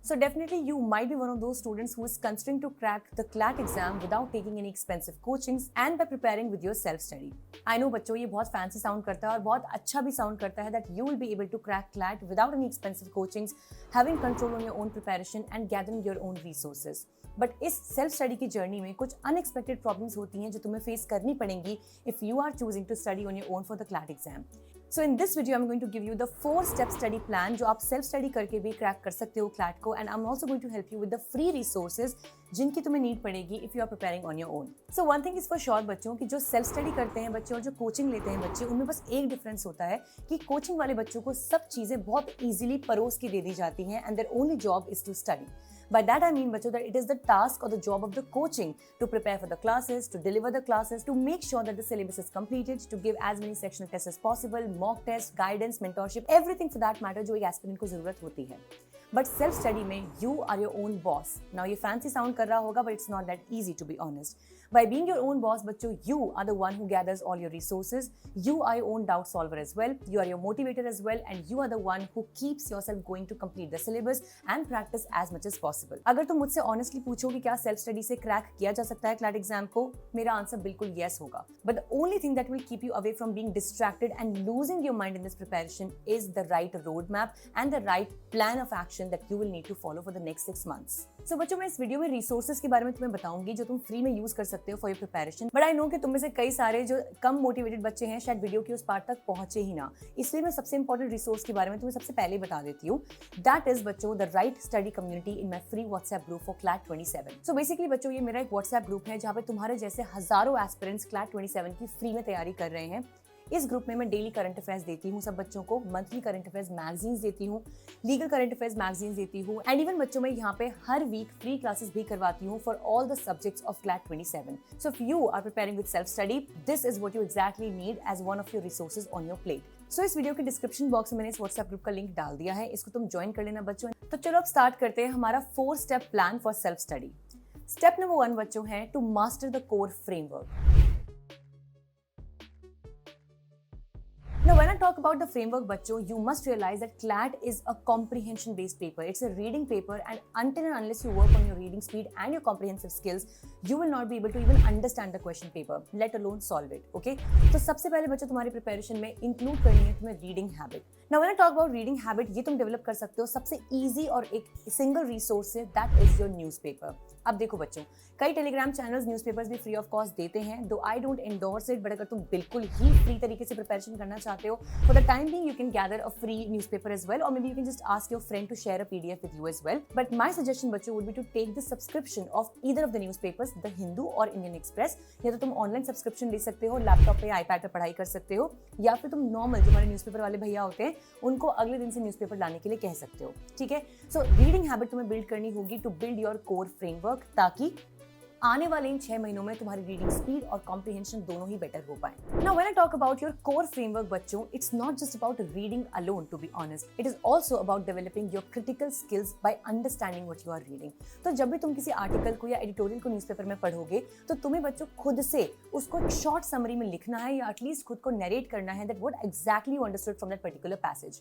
So definitely you might be one of those students who is considering to crack the CLAT exam without taking any expensive coachings and by preparing with your self-study. I know बच्चों ये बहुत fancy sound करता है और बहुत अच्छा भी sound करता है that you will be able to crack CLAT without any expensive coachings, having control on your own preparation and gathering your own resources. But इस सेल्फ स्टडी की जर्नी में कुछ अनएक्सपेक्टेड प्रॉब्लम्स होती हैं जो तुम्हें फेस करनी पड़ेंगी if you are choosing to study on your own for the CLAT exam. So in this video I am going to give you the 4 step study plan जो आप सेल्फ स्टडी करके भी क्रैक कर सकते हो CLAT को, and I am also going to help you with the free resources जिनकी तुम्हें नीड पड़ेगी if you are preparing on your own. So one thing is for sure बच्चों कि जो सेल्फ स्टडी करते हैं बच्चे और जो कोचिंग लेते हैं बच्चे, उनमें बस एक डिफरेंस होता है कि कोचिंग वाले बच्चों को सब चीजें बहुत ईजिली परोस के दे दी जाती हैं and their only job is to study. By that I mean बच्चों that it is the task or the job of the coaching to prepare for the classes, to deliver the classes, to make sure that the syllabus is completed, to give as many sectional tests as possible, mock tests, guidance, mentorship, everything for that matter जो एक aspirant को जरूरत होती है. But self study में you are your own boss. Now ये fancy sound कर रहा होगा but it's not that easy to be honest. By being your own boss बच्चों, you are the one who gathers all your resources. You are your own doubt solver as well. You are your motivator as well, and you are the one who keeps yourself going to complete the syllabus and practice as much as possible. अगर तुम मुझसे honestly पूछो कि क्या self study से crack किया जा सकता है क्लैट एग्जाम को, मेरा आंसर बिल्कुल yes होगा. But the only thing that will keep you away from being distracted and losing your mind in this preparation is the right roadmap and the right plan of action that you will need to follow for the next 6 months. So बच्चों, मैं इस video में resources के बारे में तुम्हें बताऊंगी जो तुम फ्री में यूज कर सकते हो for your preparation. But I know कि तुम में से कई सारे जो कम मोटिवेटेड बच्चे हैं शायद वीडियो की उस पार्ट तक पहुंचे ही ना, इसलिए मैं सबसे इंपॉर्टेंट रिसोर्स के बारे में तुम्हें सबसे पहले बता देती हूँ. दैट इज बच्चों the right study community in my free WhatsApp group for CLAT 27. So basically बच्चों ये मेरा एक व्हाट्सएप ग्रुप है जहाँ पे तुम्हारे जैसे हजारों एस्पिरेंट्स क्लैट 27 की फ्री में तैयारी कर रहे हैं. इस ग्रुप में मैं डेली करंट अफेयर्स देती हूँ सब बच्चों को, मंथली करंट अफेयर्स मैगजीन्स देती हूँ, लीगल करंट अफेयर्स मैगजीन्स देती हूँ, एंड इवन बच्चों में यहाँ पे हर वीक फ्री क्लासेस भी करवाती हूँ for all the subjects of CLAT 27. So if you are preparing with self study, this is what you exactly need as one of your resources on your plate. So इस video के description box में मैंने इस WhatsApp group का link डाल दिया है, इसको तुम ज्वाइन कर लेना बच्चों. तो चलो अब स्टार्ट करते हैं हमारा 4 step plan for self study. Step number 1 बच्चों है to master the core framework. Now, when I talk about the framework, बच्चों, you must realize that CLAT is a comprehension-based paper. It's a reading paper, and until and unless you work on your reading speed and your comprehensive skills, you will not be able to even understand the question paper, let alone solve it. Okay? तो सबसे पहले बच्चों तुम्हारी preparation में include करनी है तुम्हें reading habit. Now, when I talk about reading habit, ये तुम develop कर सकते हो सबसे easy और एक single resource है, that is your newspaper. अब देखो बच्चों, कई टेलीग्राम चैनल्स न्यूज़पेपर्स भी फ्री ऑफ कॉस्ट देते हैं, दो I don't endorse it, but अगर तुम बिल्कुल ही फ्री तरीके से प्रिपरेशन करना चाहते हो, for the time being you can gather a free newspaper as well, और may be you can just ask your friend to share a PDF with you as well. But my suggestion बच्चों would be to take the subscription of either of the newspapers, the Hindu और Indian express. या तो तुम online subscription ले सकते हो, laptop पे iPad पे पढ़ाई कर सकते हो, या फिर तुम नॉर्मल जो हमारे न्यूज़पेपर वाले भैया होते हैं उनको अगले दिन से न्यूज़पेपर लाने के लिए कह सकते हो. ठीक है? सो रीडिंग हैबिट तुम्हें बिल्ड करनी होगी to build your core framework, ताकि आने वाले इन 6 महीनों में तुम्हारी रीडिंग स्पीड और कॉम्प्रिहेंशन दोनों ही बेटर हो पाए. Now when I talk about your core framework बच्चों, it's not just about reading alone to be honest. It is also about developing your critical skills by understanding what you are reading. तो जब भी तुम किसी article को या editorial को newspaper में पढ़ोगे तो तुम्हें बच्चों खुद से उसको एक शॉर्ट समरी में लिखना है या एटलीस्ट खुद को नरेट करना है that what exactly you understood from that particular passage.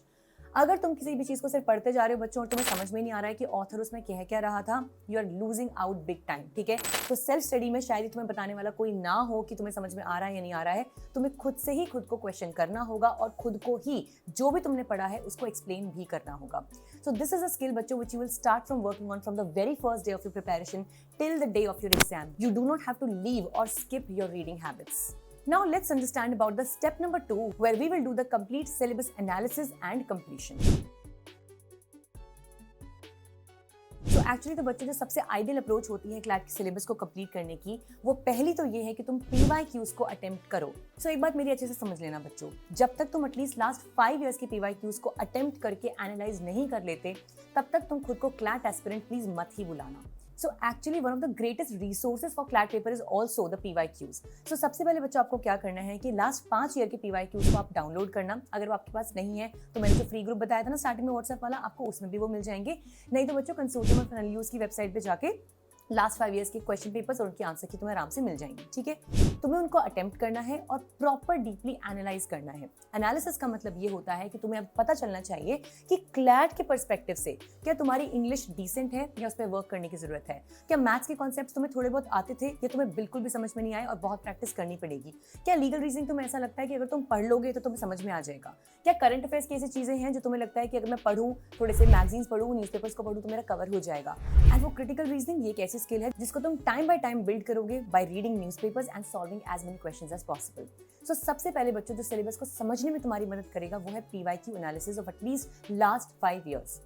अगर तुम किसी भी चीज को सिर्फ पढ़ते जा रहे हो बच्चों और तुम्हें समझ में नहीं आ रहा है कि ऑथर उसमें कह क्या रहा था, you are losing out big time. ठीक है? तो सेल्फ स्टडी में शायद ही तुम्हें बताने वाला कोई ना हो कि तुम्हें समझ में आ रहा है या नहीं आ रहा है. तुम्हें खुद से ही खुद को क्वेश्चन करना होगा और खुद को ही जो भी तुमने पढ़ा है उसको एक्सप्लेन भी करना होगा. So this is a skill बच्चों which you will start from working on from the very first day of your preparation till the day of your exam. You do not have to leave or skip your reading habits. Now let's understand about the step number 2 where we will do the complete syllabus analysis and completion. तो actually तो बच्चों जो सबसे ideal approach होती है CLAT के syllabus को complete करने की, वो पहली तो ये है कि तुम PYQs को अटेम्प्ट करो. सो एक बात मेरी अच्छे से समझ लेना बच्चों, जब तक तुम एटलीस्ट लास्ट 5 इयर्स के PYQs को अटेम्प्ट करके एनालाइज नहीं कर लेते, तब तक तुम खुद को क्लैट एस्पिरेंट प्लीज मत ही बुलाना. So actually one of the greatest resources for CLAT paper is also the PYQs. So सबसे पहले बच्चों आपको क्या करना है कि लास्ट 5 ईयर के PYQs को आप डाउनलोड करना. अगर वो आपके पास नहीं है तो मैंने जो फ्री ग्रुप बताया था ना स्टार्टिंग में व्हाट्सएप वाला, आपको उसमें भी वो मिल जाएंगे. नहीं तो बच्चों कंसोर्टियम ऑफ एनालिटिक्स की वेबसाइट पे जाके लास्ट 5 ईयर्स के क्वेश्चन पेपर्स और उनके आंसर की तुम्हें आराम से मिल जाएंगे, ठीक है। तुम्हें उनको अटेम्प्ट करना है और प्रॉपर डीपली एनालाइज करना है। एनालिसिस का मतलब ये होता है कि तुम्हें अब पता चलना चाहिए कि क्लैट के पर्सपेक्टिव से क्या तुम्हारी इंग्लिश डिसेंट है या उस पर वर्क करने की जरूरत है। क्या मैथ्स के कॉन्सेप्ट्स तुम्हें थोड़े बहुत आते थे या तुम्हें बिल्कुल भी समझ में नहीं आए और बहुत प्रैक्टिस करनी पड़ेगी। क्या लीगल रीजनिंग तुम्हें ऐसा लगता है कि अगर तुम पढ़ लोगे तो तुम्हें समझ में आ जाएगा। क्या करंट अफेयर्स की ऐसी चीजें हैं जो तुम्हें लगता है कि अगर मैं पढ़ूं, थोड़े से मैगजीन्स पढ़ूं, न्यूज़पेपर्स को पढ़ूं तो मेरा कवर हो जाएगा। एंड वो क्रिटिकल रीजनिंग ये एक ऐसी स्किल है जिसको तुम टाइम बाय टाइम बिल्ड करोगे by reading newspapers and solving as many questions as possible. So सबसे पहले बच्चों जो सिलेबस को समझने में तुम्हारी मदद करेगा वो है PYQ analysis of at least last 5 years,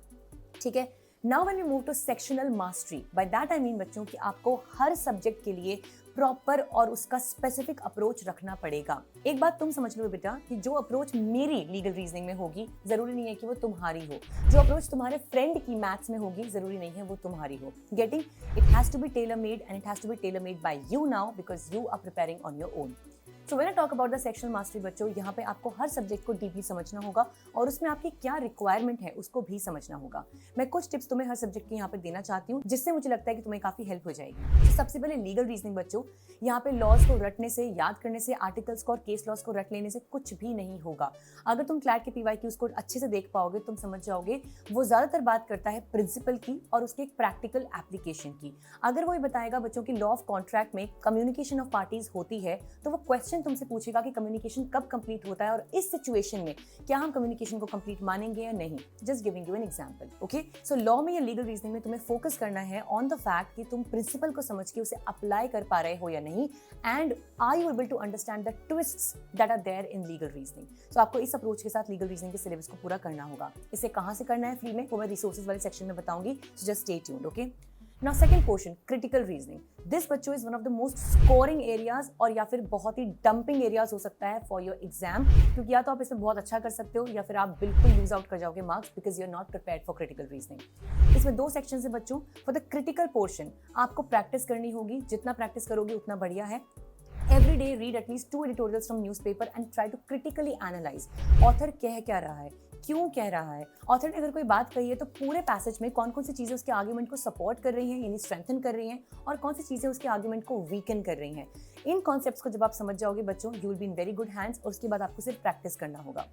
ठीक है। Now when we move to sectional mastery, by that I mean बच्चों कि आपको हर सब्जेक्ट के लिए प्रॉपर और उसका स्पेसिफिक अप्रोच रखना पड़ेगा। एक बात तुम समझ लो बेटा कि जो अप्रोच मेरी लीगल रीजनिंग में होगी जरूरी नहीं है कि वो तुम्हारी हो। जो अप्रोच तुम्हारे फ्रेंड की मैथ्स में होगी जरूरी नहीं है वो तुम्हारी हो। Getting? It has to be tailor made and it has to be tailor made by you now because you are preparing on your own. So when I talk about the sectional mastery बच्चों, यहाँ पे आपको हर subject को deeply समझना होगा और उसमें आपकी क्या रिक्वायरमेंट है उसको भी समझना होगा। मैं कुछ टिप्स तुम्हें हर सब्जेक्ट की यहाँ पे देना चाहती हूँ जिससे मुझे लगता है कि तुम्हें काफी हेल्प हो जाएगी। तो सबसे पहले लीगल रीजनिंग बच्चों, यहाँ पे लॉज को रटने से, याद करने से, आर्टिकल्स को और केस लॉज को रट लेने से कुछ भी नहीं होगा। अगर तुम क्लैट के PYQs को अच्छे से देख पाओगे तुम समझ जाओगे वो ज्यादातर बात करता है प्रिंसिपल की और उसके एक प्रैक्टिकल एप्लीकेशन की। अगर वो ये बताएगा बच्चों की लॉ ऑफ कॉन्ट्रैक्ट में कम्युनिकेशन ऑफ पार्टीज होती है तो वो क्वेश्चन तुमसे पूछेगा कि कम्युनिकेशन कब कंप्लीट होता है और इस सिचुएशन में क्या हम कम्युनिकेशन को कंप्लीट मानेंगे या नहीं। Just giving you an example, okay. So law में या लीगल रीजनिंग में तुम्हें फोकस करना है ऑन द फैक्ट कि तुम प्रिंसिपल को समझ के उसे अप्लाई कर पा रहे हो या नहीं and are you able to understand the twists that are there in legal reasoning. So आपको इस अप्रोच के साथ लीगल रीजनिंग के सिलेबस को पूरा करना होगा। इसे कहां से करना है फ्री में वो मैं रिसोर्सेज वाले सेक्शन में बताऊंगी, so just stay tuned, okay. Now second portion, critical reasoning. This बच्चों is one of the most scoring areas और या फिर बहुत ही dumping areas हो सकता है for your exam, क्योंकि या तो आप इसमें बहुत अच्छा कर सकते हो या फिर आप बिल्कुल lose out कर जाओगे marks because you are not prepared for critical reasoning. इसमें 2 sections है बच्चों। For the critical portion आपको practice करनी होगी, जितना practice करोगे उतना बढ़िया है। Every day read at least 2 editorials from newspaper and try to critically analyze. Author कह क्या रहा है, क्यों कह रहा है, ऑथर ने अगर कोई बात कही है तो पूरे पैसेज में कौन कौन सी चीजें उसके आर्ग्यूमेंट को सपोर्ट कर रही हैं यानी स्ट्रेंथन कर रही हैं और कौन सी चीजें उसके आर्ग्यूमेंट को वीकन कर रही हैं। इन कॉन्सेप्ट्स को जब आप समझ जाओगे बच्चों you will be in very good hands और उसके बाद आपको सिर्फ प्रैक्टिस करना होगा।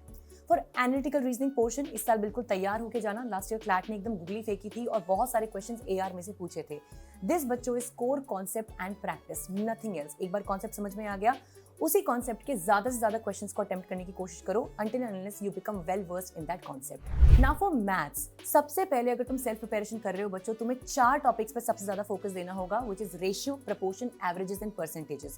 फॉर एनालिटिकल रीजनिंग पोर्शन इस साल बिल्कुल तैयार होकर जाना। लास्ट ईयर क्लैट ने एकदम गुगली फेंकी थी और बहुत सारे क्वेश्चंस AR में से पूछे थे। दिस बच्चों is core concept and practice, nothing else. एक बार कॉन्सेप्ट समझ में आ गया उसी कॉन्सेप्ट के ज्यादा से ज्यादा क्वेश्चंस को अटेम्प्ट करने की कोशिश करो until and unless you become well versed in that concept. Now for maths, सबसे पहले अगर तुम सेल्फ प्रिपरेशन कर रहे हो बच्चों तुम्हें 4 टॉपिक्स पर सबसे ज्यादा फोकस देना होगा which is ratio, proportion, averages and percentages.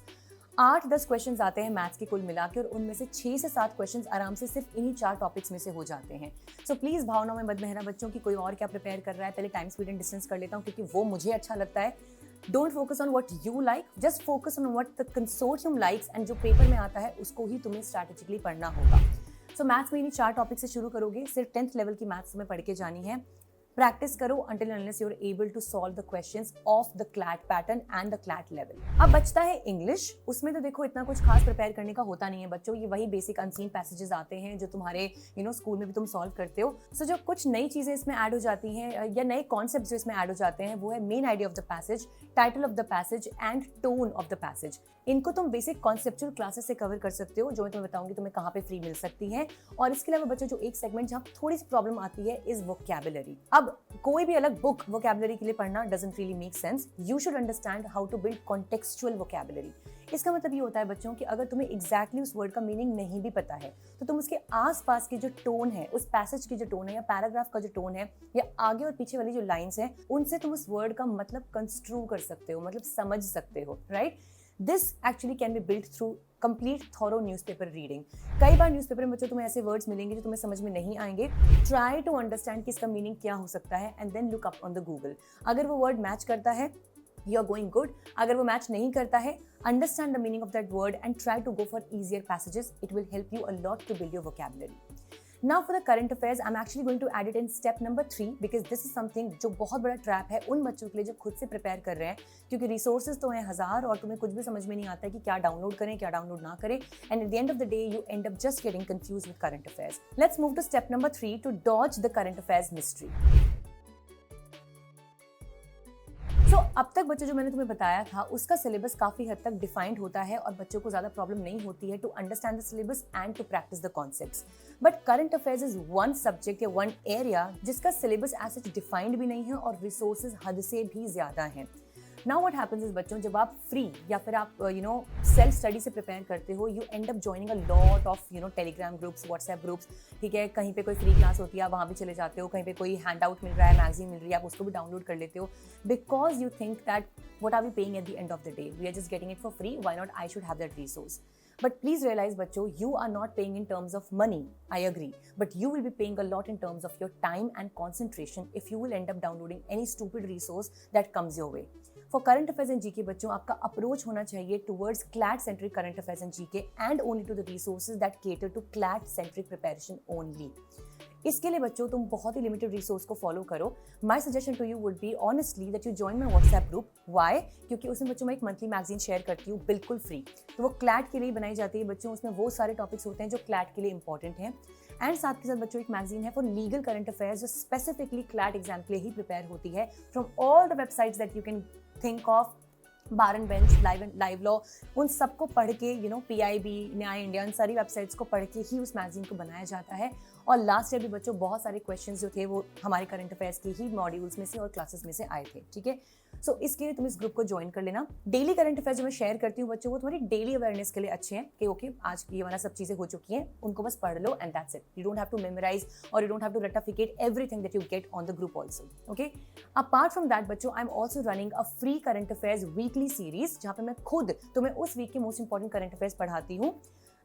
8-10 questions आते हैं मैथ्स के कुल मिला के और उनमें से 6 से 7 क्वेश्चंस आराम से सिर्फ इन्हीं 4 टॉपिक्स में से हो जाते हैं। सो प्लीज भावनाओं में मत बहना बच्चों की कोई और क्या प्रिपेयर कर रहा है। पहले टाइम स्पीड एंड डिस्टेंस कर लेता हूँ क्योंकि वो मुझे अच्छा लगता है। Don't focus on what you like, just focus on what the consortium likes and जो पेपर में आता है उसको ही तुम्हें स्ट्रैटेजिकली पढ़ना होगा। सो मैथ्स में इन्हीं 4 टॉपिक से शुरू करोगे। सिर्फ 10th लेवल की मैथ्स तुम्हें पढ़ के जानी है। प्रैक्टिस करो until and unless you are able to solve the questions of the CLAT pattern and the CLAT level. अब बचता है इंग्लिश। उसमें तो देखो इतना कुछ खास प्रिपेयर करने का होता नहीं है बच्चों। ये वही बेसिक अनसीन पैसेजेस आते हैं जो तुम्हारे स्कूल में भी तुम सॉल्व करते हो। सो जो कुछ नई चीजें इसमें ऐड हो जाती हैं या नए कॉन्सेप्ट जो इसमें ऐड हो जाते हैं वो है main idea of the passage, title of the passage and tone of the passage. इनको तुम बेसिक कॉन्सेप्चुअल क्लासेस से कवर कर सकते हो जो मैं तुम्हें बताऊंगी तुम्हें कहाँ पे फ्री मिल सकती है। और इसके अलावा बच्चों जो एक सेगमेंट जहाँ थोड़ी सी प्रॉब्लम आती है इज वोकैबुलरी। अब कोई भी अलग बुक वोकैबुलरी के लिए पढ़ना doesn't really make sense. You should understand how to build contextual vocabulary. इसका मतलब ये होता है बच्चों कि अगर तुम्हें एग्जैक्टली उस वर्ड का मीनिंग नहीं भी पता है तो तुम उसके आसपास की जो टोन है, उस पैसेज की जो टोन है या पैराग्राफ का जो टोन है या आगे और पीछे वाली जो लाइंस हैं उनसे तुम उस वर्ड का मतलब कंस्ट्रू कर सकते हो, मतलब समझ सकते हो, right. This actually can be build through complete thorough newspaper reading. कई बार न्यूज़पेपर में बच्चों तुम्हें ऐसे वर्ड्स मिलेंगे जो तुम्हें समझ में नहीं आएंगे। ट्राई टू अंडरस्टैंड कि इसका मीनिंग क्या हो सकता है and then look up on the Google. अगर वो वर्ड मैच करता है you are going good. अगर वो मैच नहीं करता है understand the meaning of that word and try to go for easier passages. It will help you a lot to build your vocabulary. Now for the current affairs, I'm actually going to add it in step number 3 because this is something जो बहुत बड़ा trap है उन बच्चों के लिए जो खुद से प्रिपेयर कर रहे हैं, क्योंकि रिसोर्सेज तो हैं 1000 और तुम्हें कुछ भी समझ में नहीं आता है कि क्या डाउनलोड करें क्या डाउनलोड ना करें, and at the end of the day you end up just getting confused with current affairs. Let's move to step number 3 to dodge the current affairs mystery. सो अब तक बच्चों जो मैंने तुम्हें बताया था उसका सिलेबस काफी हद तक डिफाइंड होता है और बच्चों को ज्यादा प्रॉब्लम नहीं होती है to understand the syllabus and to practise the concepts. But current affairs is one subject या वन एरिया जिसका सिलेबस एज सच डिफाइंड भी नहीं है और रिसोर्सेज हद से भी ज्यादा हैं। नाउ व्हाट हैपेंस इज बच्चों, जब आप फ्री या फिर आप सेल्फ स्टडी से प्रिपेयर करते हो, you and up joining a lot of Telegram groups, WhatsApp groups, ठीक है, कहीं पे कोई फ्री क्लास होती है आप वहाँ भी चले जाते हो, कहीं पे कोई हैंड आउट मिल रहा है, मैगजीन मिल रही है, आप उसको भी डाउनलोड कर लेते हो because you think that what are we paying at the end of the day, we are just getting it for free, why not I should have that resource. But please realize बच्चों, you are not paying in terms of money, I agree, but you will be paying a lot in terms of your time and concentration if you will end up downloading any stupid resource that comes your way. For current affairs and GK बच्चों, आपका approach होना चाहिए towards CLAT centric current affairs and GK and only to the resources that cater to CLAT centric preparation only. इसके लिए बच्चों तुम बहुत ही लिमिटेड रिसोर्स को फॉलो करो। My suggestion to you would be honestly that you join my WhatsApp group. Why? क्योंकि उसमें बच्चों मैं एक मंथली मैगजीन शेयर करती हूँ बिल्कुल फ्री, तो वो क्लैट के लिए बनाई जाती है बच्चों। उसमें वो सारे टॉपिक्स होते हैं जो क्लैट के लिए इंपॉर्टेंट हैं एंड साथ के साथ बच्चों एक मैगजीन है फॉर लीगल करंट अफेयर्स जो स्पेसिफिकली क्लैट एग्जाम के लिए ही प्रिपेयर होती है from all the websites that you can think of, bar and bench, live law, उन सबको पढ़ के PIB, न्याय इंडिया, उन सारी वेबसाइट्स को पढ़ के ही उस मैगजीन को बनाया जाता है। और लास्ट ईयर भी बच्चों बहुत सारे क्वेश्चंस जो थे वो हमारे करंट अफेयर्स के ही मॉड्यूल्स में से और क्लासेस में से आए थे, ठीक है। सो इसके लिए तुम इस ग्रुप को ज्वाइन कर लेना। डेली करंट अफेयर्स जो मैं शेयर करती हूँ बच्चों, वो तुम्हारी डेली अवेयरनेस के लिए अच्छे हैं कि ओके आज ये वाला सब चीजें हो चुकी हैं, उनको बस पढ़ लो and that's it. You don't have to memorise और यू डोंट हैव टू रटिफिकेट everything that you get on the group also, okay. Apart from that बच्चों, I am also running a free current affairs weekly series जहाँ पे मैं खुद तुम्हें उस week के मोस्ट इंपॉर्टेंट करंट अफेयर्स पढ़ाती हूँ,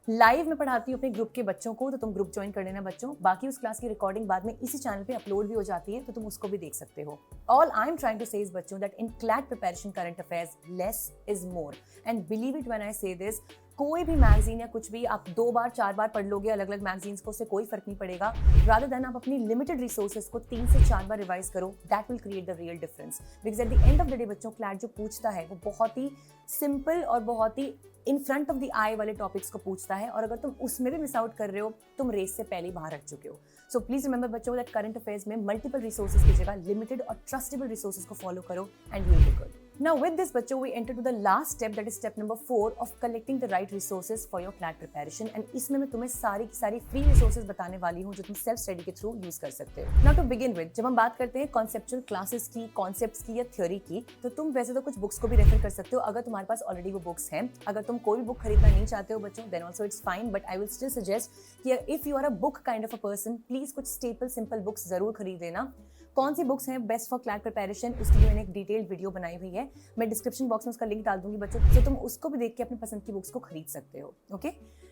लाइव में पढ़ाती हूँ अपने ग्रुप के बच्चों को, तो तुम ग्रुप ज्वाइन कर लेना बच्चों। बाकी उस क्लास की रिकॉर्डिंग बाद में इसी चैनल पे अपलोड भी हो जाती है, तो तुम उसको भी देख सकते हो। All I am trying to say बच्चों that in CLAT preparation current affairs less is more, and believe it when I say this. कोई भी मैगजीन या कुछ भी आप 2 बार 4 बार पढ़ लोगे अलग अलग मैगजीन्स को, उससे कोई फर्क नहीं पड़ेगा। रादर देन आप अपनी लिमिटेड रिसोर्सेज को 3 से 4 बार रिवाइज करो, that will create the real difference. Because at the end of the day बच्चों क्लैट जो पूछता है वो बहुत ही सिंपल और बहुत ही इन फ्रंट ऑफ द आई वाले टॉपिक्स को पूछता है, और अगर तुम उसमें भी मिस आउट कर रहे हो तुम रेस से पहले ही बाहर हट चुके हो। सो प्लीज रिमेंबर बच्चों दैट करंट अफेयर्स में मल्टीपल रिसोर्सेज की जगह लिमिटेड और ट्रस्टेबल रिसोर्सेज को फॉलो करो and you will be good. Now with this बच्चों we enter to the last step, that is step number 4 of collecting the right resources for your CLAT preparation, and इसमें मैं तुम्हें सारी की सारी free resources बताने वाली हूँ जो तुम सेल्फ स्टडी के थ्रू यूज कर सकते हो। Now to begin with, जब हम बात करते हैं कॉन्सेप्चुअल क्लासेस की, कॉन्सेप्ट्स की या थ्योरी की, तो तुम वैसे तो कुछ बुक्स को भी रेफर कर सकते हो अगर तुम्हारे पास ऑलरेडी वो बुक्स हैं। अगर तुम कोई भी बुक खरीदना नहीं चाहते हो बच्चों then also it's fine, but I will still suggest कि if you are a book kind of a person, please कुछ स्टेपल सिंपल बुक्स जरूर खरीद लेना। कौन सी बुक्स हैं बेस्ट फॉर क्लैट प्रिपरेशन, उसके लिए मैंने एक डिटेल्ड वीडियो बनाई हुई है, मैं डिस्क्रिप्शन बॉक्स में उसका लिंक डाल दूंगी बच्चों, तो तुम उसको भी देख के अपनी पसंद की बुक्स को खरीद सकते हो, okay.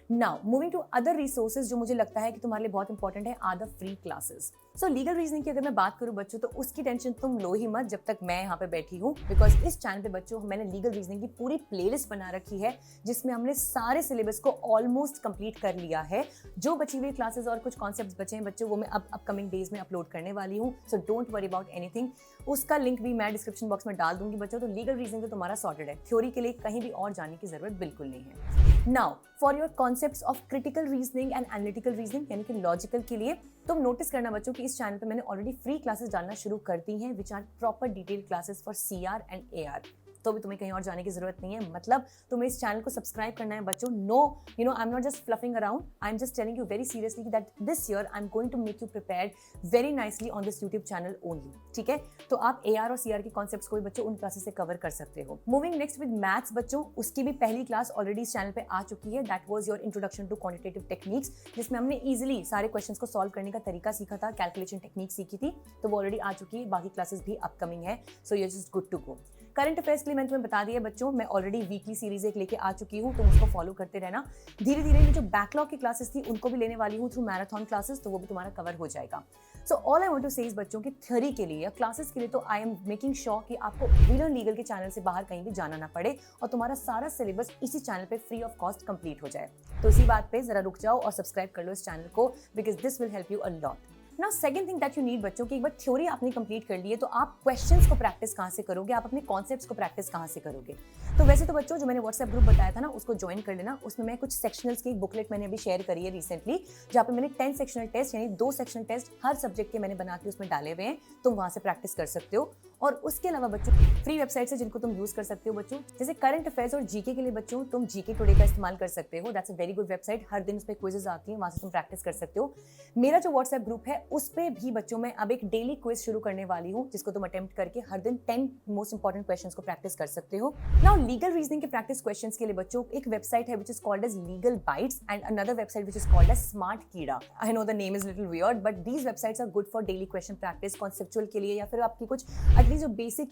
Now moving to other resources जो मुझे लगता है कि तुम्हारे लिए बहुत इंपॉर्टेंट है, are the free classes. So legal reasoning की अगर मैं बात करूं बच्चों, तो उसकी टेंशन तुम लो ही मत जब तक मैं यहाँ पे बैठी हूँ, बिकॉज इस चैनल पे बच्चों मैंने लीगल रीजनिंग की पूरी प्लेलिस्ट बना रखी है जिसमें हमने सारे सिलेबस को ऑलमोस्ट कंप्लीट कर लिया है। जो बची हुई क्लासेस और कुछ कॉन्सेप्ट्स बचे हैं बच्चों, वो मैं अब अपकमिंग डेज में अपलोड करने वाली हूँ, so don't worry about anything. उसका लिंक भी मैं डिस्क्रिप्शन बॉक्स में डाल दूंगी बच्चों। तो लीगल रीजनिंग तो तुम्हारा सॉर्टेड है, थ्योरी के लिए कहीं भी और जाने की जरूरत बिल्कुल नहीं है। Now for your concepts of critical reasoning and analytical reasoning यानी कि लॉजिकल के लिए तुम नोटिस करना बच्चों कि इस चैनल पे मैंने ऑलरेडी फ्री क्लासेस डालना शुरू कर दी हैं, which are proper detailed classes for CR and AR। तो भी तुम्हें कहीं और जाने की जरूरत नहीं है, मतलब तुम्हें इस चैनल को सब्सक्राइब करना है बच्चों। No I am not just fluffing around, I am just telling you very seriously that this year I am going to make you prepared very nicely on this YouTube channel only, ठीक है। तो आप AR और CR के concepts को भी बच्चों उन क्लासेस से कवर कर सकते हो। मूविंग नेक्स्ट विद मैथ्स बच्चों, उसकी भी पहली क्लास ऑलरेडी इस चैनल पे आ चुकी है, that was your introduction to quantitative techniques, जिसमें हमने इजीली सारे क्वेश्चंस को सॉल्व करने का तरीका सीखा था, कैलकुलेशन टेक्निक सीखी थी, तो वो ऑलरेडी आ चुकी है। बाकी क्लासेस भी अपकमिंग है, so you just good to go. Current affairs के लिए मैंने तुम्हें बता दिया बच्चों, मैं ऑलरेडी वीकली सीरीज एक लेके आ चुकी हूँ, तुम उसको फॉलो करते रहना। धीरे धीरे ये जो बैकलॉग की क्लासेस थी उनको भी लेने वाली हूँ थ्रू मैराथन क्लासेस, तो वो भी तुम्हारा कवर हो जाएगा। So all I want to say is बच्चों की थ्योरी के लिए या क्लासेस के लिए तो आई एम मेकिंग श्योर कि आपको वी लर्न लीगल के चैनल से बाहर कहीं भी जाना ना पड़े और तुम्हारा सारा सिलेबस इसी चैनल पे फ्री ऑफ कॉस्ट कंप्लीट हो जाए। तो इसी बात पे जरा रुक जाओ और सब्सक्राइब कर लो इस चैनल को, because this will help you a lot. Now second thing that you need बच्चों की, एक बार थ्योरी आपने कंप्लीट कर ली है तो आप क्वेश्चंस को प्रैक्टिस कहाँ से करोगे, आप अपने कॉन्सेप्ट्स को प्रैक्टिस कहाँ से करोगे। तो वैसे तो बच्चों जो मैंने व्हाट्सएप ग्रुप बताया था ना, उसको ज्वाइन कर लेना। उसमें मैं कुछ सेक्शनल्स की एक बुकलेट मैंने अभी शेयर करी है रिसेंटली, जहाँ पे मैंने 10 सेक्शनल टेस्ट यानी 2 सेक्शनल टेस्ट हर सब्जेक्ट के मैंने बना के उसमें डाले हुए हैं, तुम वहां से प्रैक्टिस कर सकते हो। और उसके अलावा बच्चों फ्री वेबसाइट्स है जिनको तुम यूज कर सकते हो बच्चों, जैसे करंट अफेयर्स और जीके के लिए बच्चों तुम जीके टुडे का इस्तेमाल कर सकते हो। That's a very good website, हर दिन उस पर क्विजेस आती हैं, वहां से तुम प्रैक्टिस कर सकते हो। मेरा जो व्हाट्सएप ग्रुप है उस पर भी बच्चों मैं अब एक डेली क्विज शुरू करने वाली हूँ, जिसको तुम अटेम्प्ट करके हर दिन 10 मोस्ट इंपॉर्टेंट क्वेश्चंस को प्रैक्टिस कर सकते हो। नाउ लीगल रीजनिंग के प्रैक्टिस क्वेश्चंस के लिए बच्चों एक वेबसाइट है which is called as legal bytes and another website which is called as smart Keeda. I know the name is little weird but these websites are good for daily question practice, conceptual के लिए, या फिर आपकी कुछ at least जो basic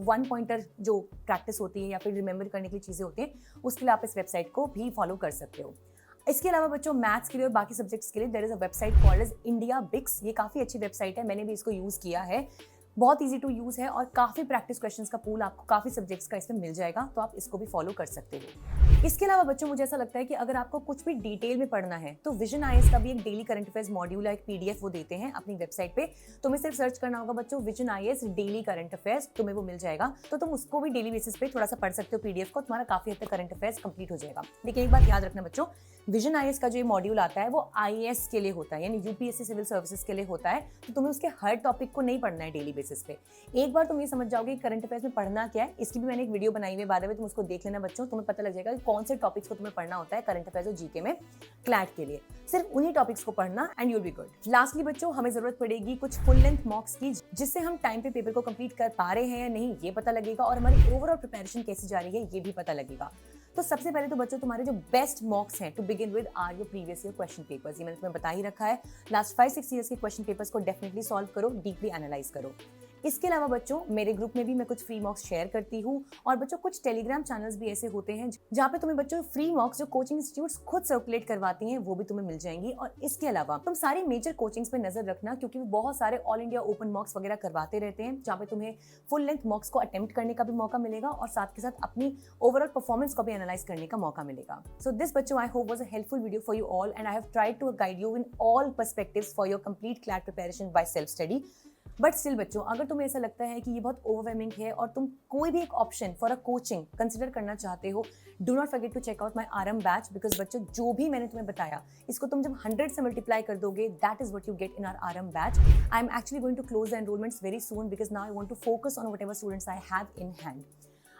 one pointer जो practice होती है या फिर रिमेंबर करने की चीजें होती हैं, उसके लिए आप इस वेबसाइट को भी फॉलो कर सकते हो। इसके अलावा बच्चों मैथ्स के लिए और बाकी सब्जेक्ट्स के लिए there is a website called as India bix. ये काफी अच्छी वेबसाइट है, मैंने भी इसको यूज किया है, बहुत इजी टू यूज है और काफी प्रैक्टिस क्वेश्चंस का पूल आपको काफी सब्जेक्ट्स का इसमें मिल जाएगा, तो आप इसको भी फॉलो कर सकते हो। इसके अलावा बच्चों मुझे ऐसा लगता है कि अगर आपको कुछ भी डिटेल में पढ़ना है तो विजन आईएएस का भी एक डेली करंट अफेयर्स मॉड्यूल है, एक पीडीएफ वो देते हैं अपनी वेबसाइट पे। तुम्हें सिर्फ सर्च करना होगा बच्चों vision IAS daily current affairs, तुम्हें वो मिल जाएगा, तो तुम उसको भी डेली बेसिस पे थोड़ा सा पढ़ सकते हो पीडीएफ को, तुम्हारा काफी हद तक करंट अफेयर्स कंप्लीट हो जाएगा। लेकिन एक बात याद रखना बच्चों, विजन आईएएस का जो ये मॉड्यूल आता है वो आईएएस के लिए होता है, यानी यूपीएससी सिविल सर्विसेज के लिए होता है, तो तुम्हें उसके हर टॉपिक को नहीं पढ़ना है डेली बेसिस पे। एक बार तुम ये समझ जाओगे करंट अफेयर्स में पढ़ना क्या है, इसकी भी मैंने एक वीडियो बनाई हुई है, बाद में तुम उसको देख लेना बच्चों, तुम्हें पता लग जाएगा कि कौन से टॉपिक्स को तुम्हें पढ़ना होता है करंट अफेयर्स और जीके में क्लैट के लिए। सिर्फ उन्हीं टॉपिक्स को पढ़ना and you will be good. Lastly बच्चों हमें जरूरत पड़ेगी कुछ फुल लेंथ मॉक्स की, जिससे हम टाइम पे पेपर को कंप्लीट कर पा रहे हैं या नहीं ये पता लगेगा, और हमारी ओवरऑल प्रिपरेशन कैसी जा रही है ये भी पता लगेगा। तो सबसे पहले तो बच्चों तुम्हारे जो बेस्ट मॉक्स हैं to begin with are your previous year question papers. ये मैंने तुम्हें बता ही रखा है, लास्ट 5-6 ईयर्स के क्वेश्चन पेपर्स को डेफिनेटली सॉल्व करो, डीपली एनालाइज करो। इसके अलावा बच्चों मेरे ग्रुप में भी मैं कुछ फ्री मॉक्स शेयर करती हूँ, और बच्चों कुछ टेलीग्राम चैनल्स भी ऐसे होते हैं जहाँ पे तुम्हें बच्चों फ्री मॉक्स जो कोचिंग इंस्टीट्यूट्स खुद सर्कुलेट करवाती हैं वो भी तुम्हें मिल जाएंगी। और इसके अलावा तुम सारी मेजर कोचिंग्स पे नजर रखना, क्योंकि वो बहुत सारे ऑल इंडिया ओपन मॉक्स वगैरह करवाते रहते हैं, जहाँ पे तुम्हें फुल लेंथ मॉक्स को अटेम्प्ट करने का भी मौका मिलेगा और साथ के साथ अपनी ओवरऑल परफॉर्मेंस को भी एनालाइज करने का मौका मिलेगा। सो दिस बच्चों I hope was a helpful video for you all and I have tried to guide you in all perspectives for your complete CLAT preparation by self study. But still बच्चों अगर तुम्हें ऐसा लगता है कि ये बहुत ओवरवेलमिंग है और तुम कोई भी एक option for a coaching consider करना चाहते हो, do not forget to check out my RM batch, because बच्चों जो भी मैंने तुम्हें बताया इसको तुम जब 100 से मल्टीप्लाई कर दोगे, that is what you get in our RM batch. I am actually going to close the enrolments very soon because now I want to focus on whatever students I have in hand.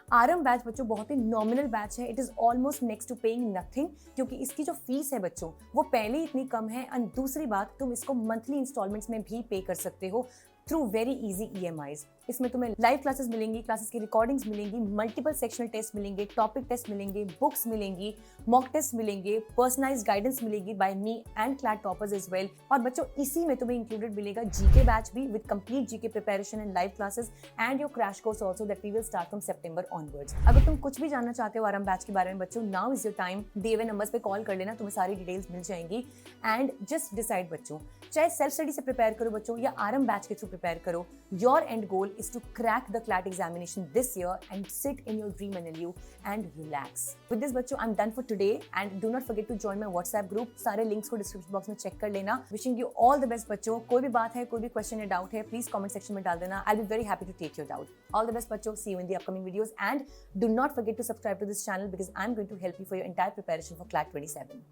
RM batch बच्चों बहुत ही nominal batch है, it is almost next to paying nothing, क्योंकि इसकी जो fees है बच्चों वो पहले ही इतनी कम है, एंड दूसरी बात तुम इसको मंथली इंस्टॉलमेंट्स में भी पे कर सकते हो थ्रू वेरी इजी EMIs। इसमें तुम्हें लाइव क्लासेस मिलेंगी, क्लासेस की रिकॉर्डिंग्स मिलेंगी, मल्टीपल सेक्शनल टेस्ट मिलेंगे, टॉपिक टेस्ट मिलेंगे, बुक्स मिलेंगी, मॉक टेस्ट मिलेंगे, पर्सनलाइज्ड गाइडेंस मिलेगी by me and CLAT toppers as well. और बच्चों इसी में तुम्हें इंक्लूडेड मिलेगा जीके बैच भी with complete GK preparation and live classes and your crash course also that we will start from September onwards. अगर तुम कुछ भी जानना चाहते हो आरएम बैच के बारे में बच्चों, नाउ इज योर टाइम, दिए हुए नंबर्स पे कॉल कर लेना, तुम्हें सारी डिटेल्स मिल जाएंगी। एंड जस्ट डिसाइड बच्चों, चाहे सेल्फ स्टडी से प्रिपेयर करो बच्चों या आरएम बैच के थ्रू प्रिपेयर करो, your end goal is to crack the CLAT examination this year and sit in your dream NLU and relax. With this बच्चों I'm done for today and do not forget to join my WhatsApp group. सारे links को description box में check कर लेना। Wishing you all the best बच्चों। कोई भी बात है, कोई भी question या doubt है, please comment section में डाल देना। I'll be very happy to take your doubt. All the best बच्चों। See you in the upcoming videos and do not forget to subscribe to this channel because I'm going to help you for your entire preparation for CLAT 27.